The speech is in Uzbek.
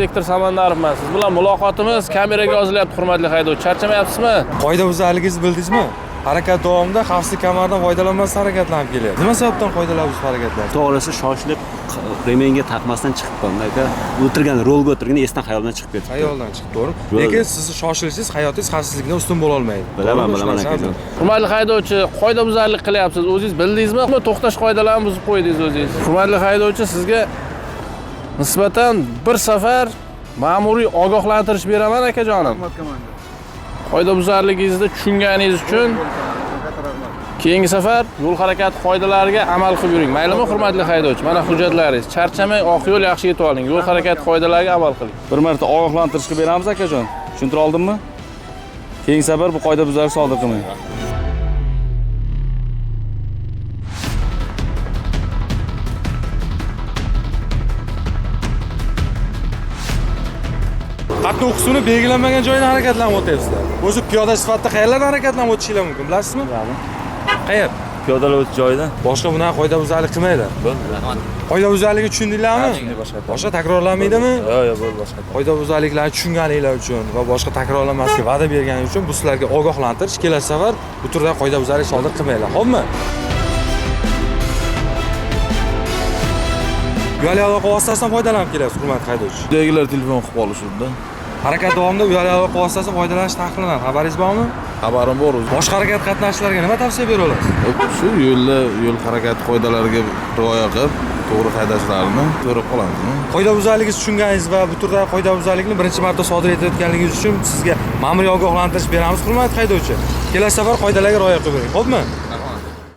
inspektor Samandarovman. Siz bilan muloqotimiz kameraga yozilyapti, hurmatli haydovchi. Charchamayapsizmi? Qoidabuzarligingizni bildingizmi? Harakat davomida xavfsizlik kamaridan foydalanmasdan harakatlanib kelyapti. Nima sababdan qoidalar buzib harakatlanadi? To'g'risi shoshilib remenga taqmasdan chiqibman. O'tirgan rolga o'tirganda esdan xayoldan chiqib ketdi. Xayoldan chiqib, to'g'ri. Lekin sizni shoshilishingiz hayotingiz xavfsizligidan ustun bo'la olmaydi. Bilaman akajon. Hurmatli haydovchi, qoidabuzarlik qilyapsiz. O'zingiz bildingizmi? To'xtash qoidalarini buzib qo'ydingiz o'zingiz. Hurmatli haydovchi, sizga nisbatan bir safar ma'muriy ogohlantirish beraman akajonim. Qoidabuzarligingizni tushunganingiz uchun keyingi safar yo'l harakati qoidalariga amal qilib yuring. Maylimi, hurmatli haydovchi? Mana hujjatlaringiz. Charchamay, oq yo'l yaxshi yetib oling. Yo'l harakati qoidalariga amal qiling. Bir marta ogohlantirishga beramiz akajon. Tushuntira oldimmi? Keyingi safar bu qoidabuzarlik sodir qilmang. Qatnov usulini belgilanmagan joydan harakatlanib o'tyapsizlar. O'zi piyoda sifatida qayerlardan harakatlanib o'tishingiz mumkin, bilasizmi? Qayer? Piyodalar o'tish joyida. Boshqa bunaqa qoidabuzarlik qilmanglar. Qoidabuzarlikni tushundinglarmi? Boshqa takrorlanmaydimi? Yo'q, bo'ldi boshqa. Qoidabuzarliklarni tushunganinglar uchun va boshqa takrorlanmaslikka va'da berganingiz uchun bu sizlarga ogohlantirish. Kelasi safar bu turdagi qoidabuzarlik sodir qilmanglar. Xo'pmi? Uyali aloqa vositasidan foydalanib kelayapsiz, hurmatli haydovchi. Uydagilar telefon qilib qolishibdi. Harakat davomida uyali aloqa vositasidan foydalanish taqiqlanadi. Xabaringiz bormi? Xabarim bor o'zi. Boshqa harakat qatnashchilariga nima tavsiya bera olasiz? Shu yo'lda yo'l harakati qoidalariga rioya qilib, to'g'ri haydashlarini ko'rib qolamizmi? Qoidabuzarligingizni tushunganingiz va bu turdagi qoidabuzarlikni birinchi marta sodir etayotganligingiz uchun sizga ma'muriy ogohlantirish beramiz, hurmatli haydovchi. Kelasi safar qoidalarga rioya qilib bering, xo'pmi?